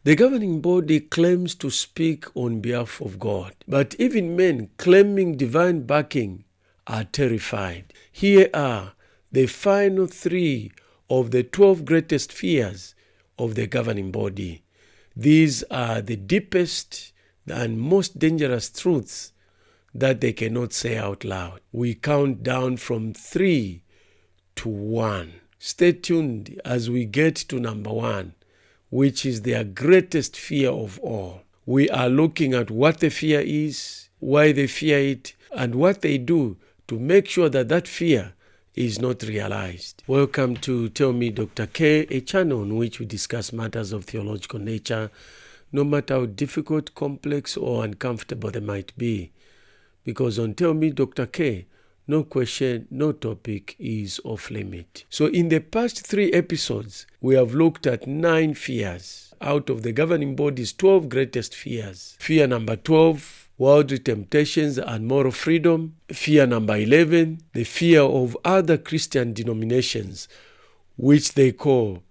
The governing body claims to speak on behalf of God, but even men claiming divine backing are terrified. Here are the final 3 of the 12 greatest fears of the governing body. These are the deepest and most dangerous truths that they cannot say out loud. We count down from 3 to 1. Stay tuned as we get to number 1, which is their greatest fear of all. We are looking at what the fear is, why they fear it, and what they do to make sure that that fear is not realized. Welcome to Tell Me Dr. K, a channel in which we discuss matters of theological nature, no matter how difficult, complex, or uncomfortable they might be. Because on Tell Me Dr. K, no question, no topic is off limit. So in the past 3 episodes, we have looked at 9 fears out of the governing body's 12 greatest fears. Fear number 12, worldly temptations and moral freedom. Fear number 11, the fear of other Christian denominations, which they call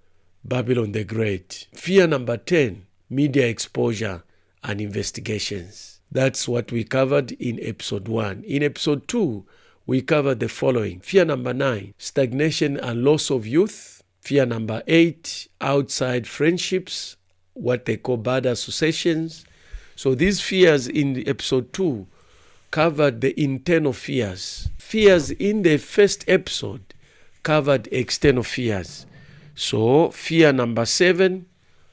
Babylon the Great. Fear number 10, media exposure and investigations. That's what we covered in episode 1. In episode 2, we covered the following. Fear number 9, stagnation and loss of youth. Fear number 8, outside friendships, what they call bad associations. So these fears in episode 2 covered the internal fears. Fears in the first episode covered external fears. So fear number 7,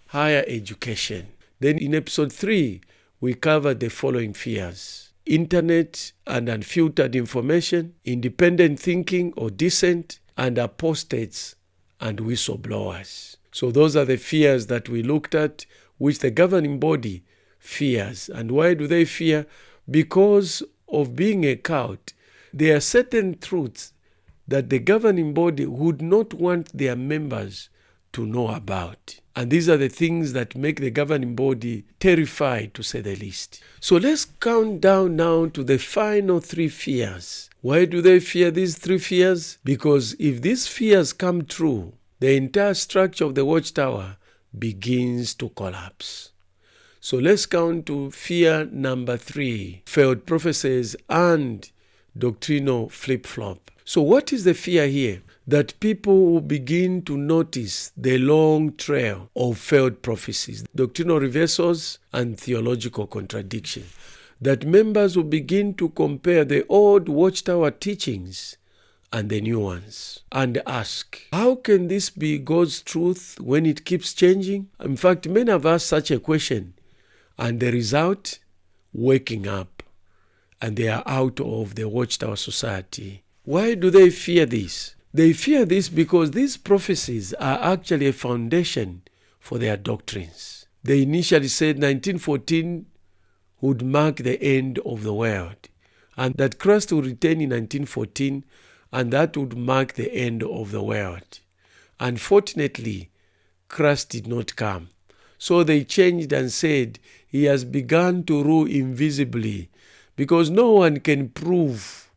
higher education. Then in episode 3, we covered the following fears: internet and unfiltered information, independent thinking or dissent, and apostates and whistleblowers. So those are the fears that we looked at, which the governing body fears. And why do they fear? Because of being a cult. There are certain truths that the governing body would not want their members to know about. And these are the things that make the governing body terrified, to say the least. So let's count down now to the final 3 fears. Why do they fear these 3 fears? Because if these fears come true, the entire structure of the watchtower begins to collapse. So let's count to fear number 3, failed prophecies and doctrinal flip-flop. So what is the fear here? That people will begin to notice the long trail of failed prophecies, doctrinal reversals, and theological contradiction. That members will begin to compare the old watchtower teachings and the new ones and ask, how can this be God's truth when it keeps changing? In fact, many have asked such a question, and the result, waking up, and they are out of the watchtower society. Why do they fear this? They fear this because these prophecies are actually a foundation for their doctrines. They initially said 1914 would mark the end of the world, and that Christ would return in 1914, and that would mark the end of the world. Unfortunately, Christ did not come. So they changed and said he has begun to rule invisibly, because no one can prove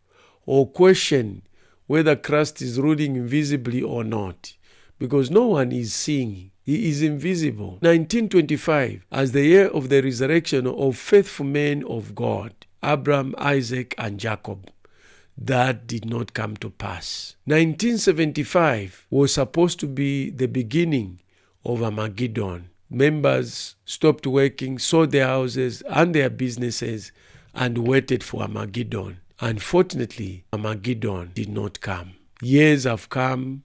or question whether Christ is ruling invisibly or not, because no one is seeing. He is invisible. 1925, as the year of the resurrection of faithful men of God, Abraham, Isaac, and Jacob, that did not come to pass. 1975 was supposed to be the beginning of Armageddon. Members stopped working, sold their houses and their businesses, and waited for Armageddon. Unfortunately, Armageddon did not come. Years have come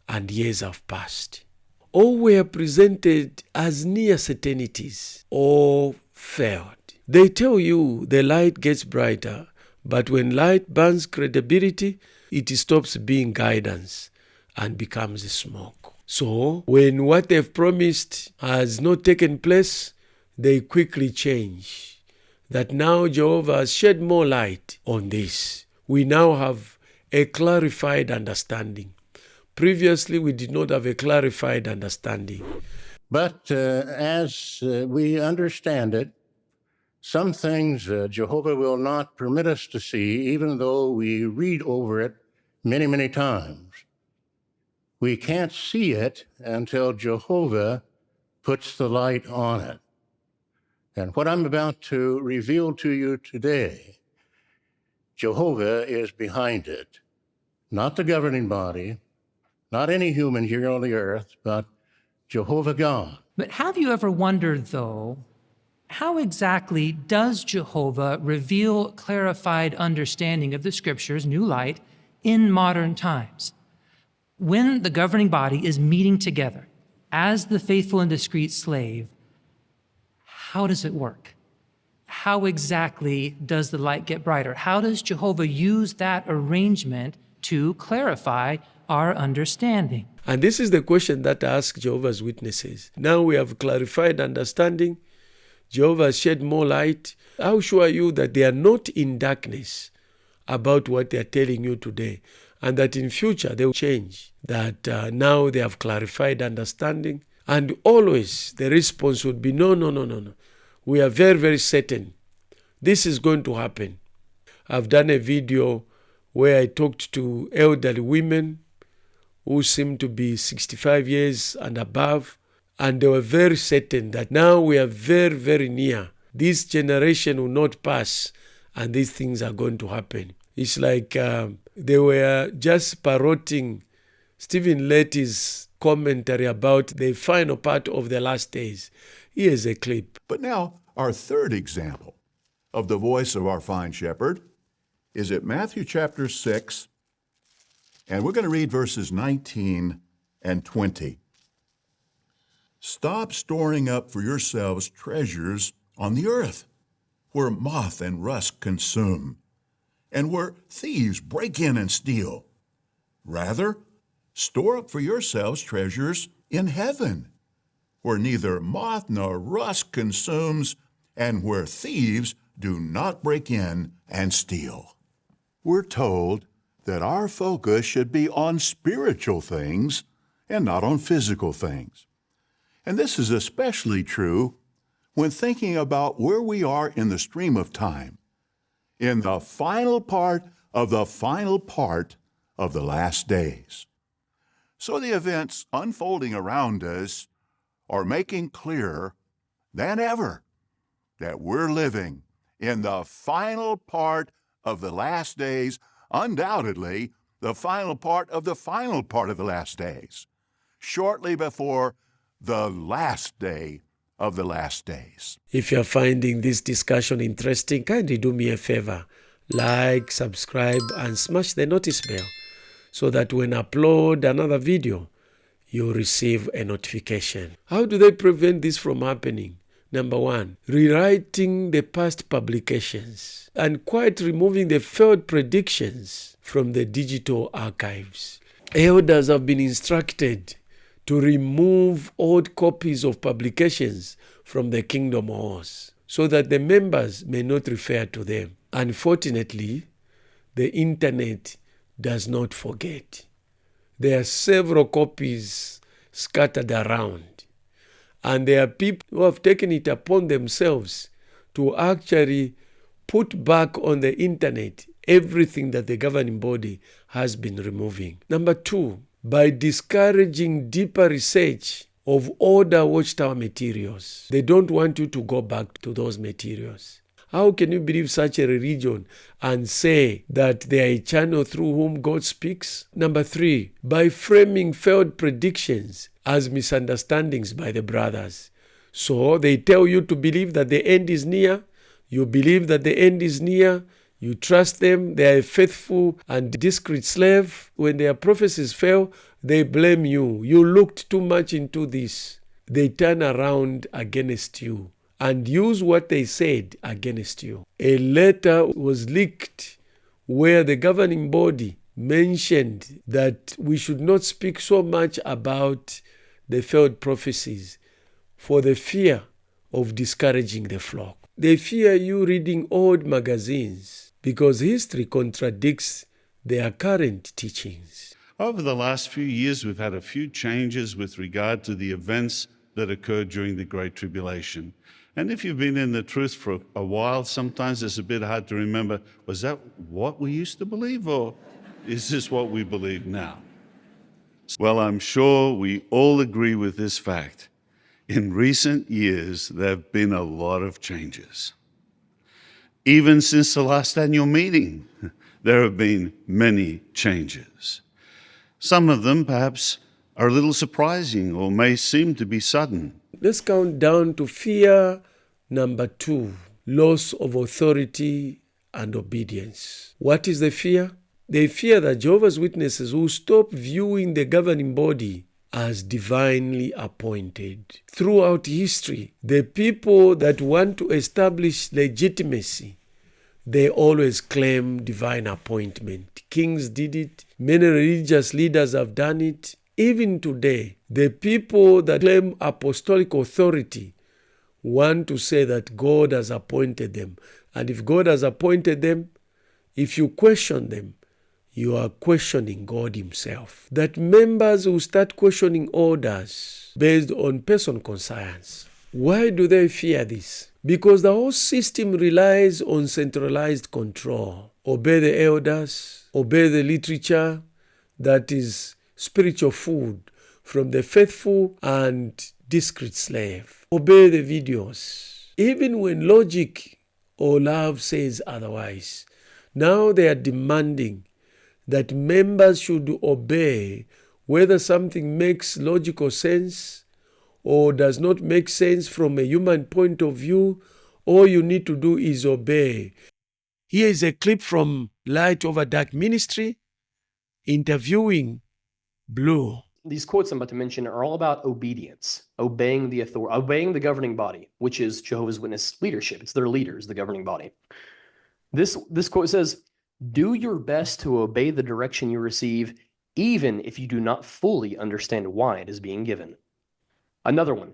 and years have passed. All were presented as near certainties or failed. They tell you the light gets brighter, but when light burns credibility, it stops being guidance and becomes smoke. So, when what they've promised has not taken place, they quickly change. That now Jehovah has shed more light on this. We now have a clarified understanding. Previously, we did not have a clarified understanding. But as we understand it, some things Jehovah will not permit us to see, even though we read over it many, many times. We can't see it until Jehovah puts the light on it. And what I'm about to reveal to you today, Jehovah is behind it. Not the governing body, not any human here on the earth, but Jehovah God. But have you ever wondered, though, how exactly does Jehovah reveal clarified understanding of the Scriptures, new light, in modern times? When the governing body is meeting together as the faithful and discreet slave, how does it work? How exactly does the light get brighter? How does Jehovah use that arrangement to clarify our understanding? And this is the question that I ask Jehovah's Witnesses. Now we have clarified understanding. Jehovah has shed more light. How sure are you that they are not in darkness about what they are telling you today, and that in future they will change, that now they have clarified understanding? And always the response would be, no. We are very, very certain this is going to happen. I've done a video where I talked to elderly women who seem to be 65 years and above, and they were very certain that now we are very, very near. This generation will not pass, and these things are going to happen. It's like they were just parroting Stephen Letty's commentary about the final part of the last days. Here's a clip. But now, our third example of the voice of our fine shepherd is at Matthew chapter 6, and we're going to read verses 19 and 20. Stop storing up for yourselves treasures on the earth, where moth and rust consume, and where thieves break in and steal. Rather, store up for yourselves treasures in heaven, where neither moth nor rust consumes, and where thieves do not break in and steal. We're told that our focus should be on spiritual things and not on physical things. And this is especially true when thinking about where we are in the stream of time, in the final part of the final part of the last days. So the events unfolding around us are making clearer than ever that we're living in the final part of the last days, undoubtedly the final part of the final part of the last days, shortly before the last day of the last days. If you're finding this discussion interesting, kindly do me a favor. Like, subscribe, and smash the notice bell so that when I upload another video, you'll receive a notification. How do they prevent this from happening? Number one, rewriting the past publications and quite removing the failed predictions from the digital archives. Elders have been instructed to remove old copies of publications from the Kingdom Halls so that the members may not refer to them. Unfortunately, the internet does not forget. There are several copies scattered around, and there are people who have taken it upon themselves to actually put back on the internet everything that the governing body has been removing. Number two, by discouraging deeper research of older Watchtower materials. They don't want you to go back to those materials. How can you believe such a religion and say that they are a channel through whom God speaks? Number three, by framing failed predictions as misunderstandings by the brothers. So they tell you to believe that the end is near. You believe that the end is near. You trust them. They are a faithful and discreet slave. When their prophecies fail, they blame you. You looked too much into this. They turn around against you and use what they said against you. A letter was leaked where the governing body mentioned that we should not speak so much about the failed prophecies for the fear of discouraging the flock. They fear you reading old magazines because history contradicts their current teachings. Over the last few years, we've had a few changes with regard to the events that occurred during the Great Tribulation. And if you've been in the truth for a while, sometimes it's a bit hard to remember, was that what we used to believe, or is this what we believe now? Well, I'm sure we all agree with this fact. In recent years, there have been a lot of changes. Even since the last annual meeting, there have been many changes. Some of them perhaps are a little surprising or may seem to be sudden. Let's count down to fear number 2, loss of authority and obedience. What is the fear? They fear that Jehovah's Witnesses will stop viewing the governing body as divinely appointed. Throughout history, the people that want to establish legitimacy, they always claim divine appointment. Kings did it. Many religious leaders have done it. Even today, the people that claim apostolic authority want to say that God has appointed them. And if God has appointed them, if you question them, you are questioning God himself. That members will start questioning orders based on person conscience. Why do they fear this? Because the whole system relies on centralized control. Obey the elders, obey the literature that is spiritual food from the faithful and discreet slave. Obey the videos. Even when logic or love says otherwise, now they are demanding that members should obey whether something makes logical sense or does not make sense from a human point of view. All you need to do is obey. Here is a clip from Light Over Dark Ministry interviewing Blue. These quotes I'm about to mention are all about obedience, obeying the authority, obeying the governing body, which is Jehovah's Witness leadership. It's their leaders, the governing body. This quote says, "Do your best to obey the direction you receive, even if you do not fully understand why it is being given." Another one,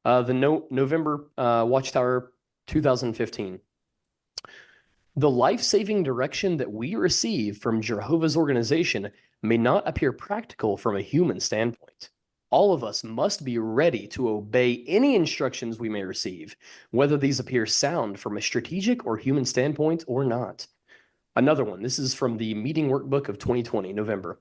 November Watchtower 2015. "The life-saving direction that we receive from Jehovah's organization may not appear practical from a human standpoint. All of us must be ready to obey any instructions we may receive, whether these appear sound from a strategic or human standpoint or not." Another one, this is from the Meeting Workbook of 2020, November.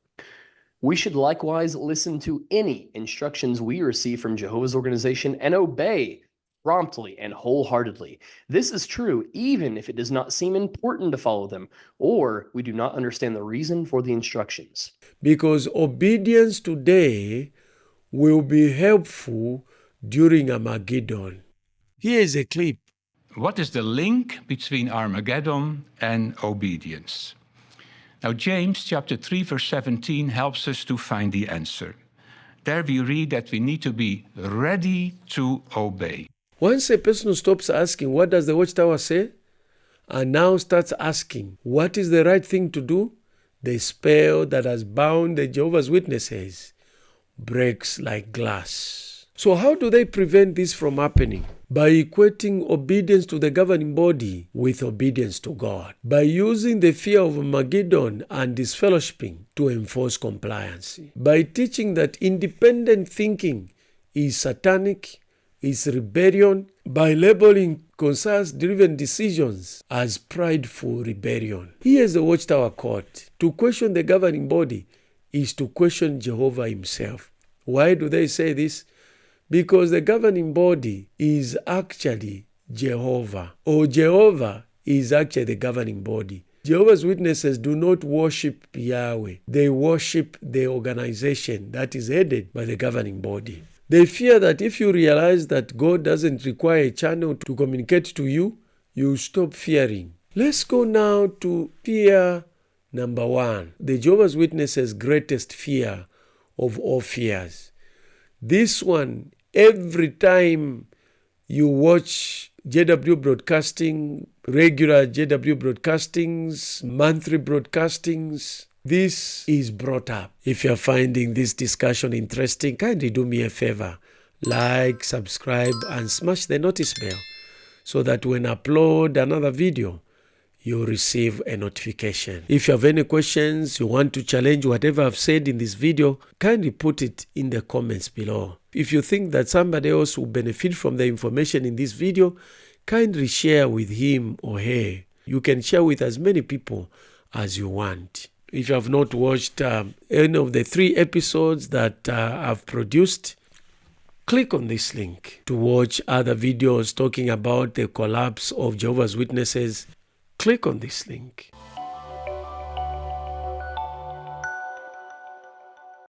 "We should likewise listen to any instructions we receive from Jehovah's organization and obey promptly and wholeheartedly. This is true even if it does not seem important to follow them, or we do not understand the reason for the instructions." Because obedience today will be helpful during Armageddon. Here is a clip. What is the link between Armageddon and obedience? Now, James chapter 3, verse 17 helps us to find the answer. There we read that we need to be ready to obey. Once a person stops asking, what does the Watchtower say? And now starts asking, what is the right thing to do? The spell that has bound the Jehovah's Witnesses breaks like glass. So how do they prevent this from happening? By equating obedience to the governing body with obedience to God. By using the fear of Armageddon and disfellowshipping to enforce compliance. By teaching that independent thinking is satanic, is rebellion. By labeling conscience-driven decisions as prideful rebellion. Here's the Watchtower quote. To question the governing body is to question Jehovah himself. Why do they say this? Because the governing body is actually Jehovah, or Jehovah is actually the governing body. Jehovah's Witnesses do not worship Yahweh. They worship the organization that is headed by the governing body. They fear that if you realize that God doesn't require a channel to communicate to you, you stop fearing. Let's go now to fear number 1, the Jehovah's Witnesses' greatest fear of all fears. This one, every time you watch JW broadcasting, regular JW broadcastings, monthly broadcastings, this is brought up. If you're finding this discussion interesting, kindly do me a favor. Like, subscribe, and smash the notice bell so that when I upload another video, you'll receive a notification. If you have any questions, you want to challenge whatever I've said in this video, kindly put it in the comments below. If you think that somebody else will benefit from the information in this video, kindly share with him or her. You can share with as many people as you want. If you have not watched any of the 3 episodes that I've produced, Click on this link to watch other videos talking about the collapse of Jehovah's Witnesses. Click on this link.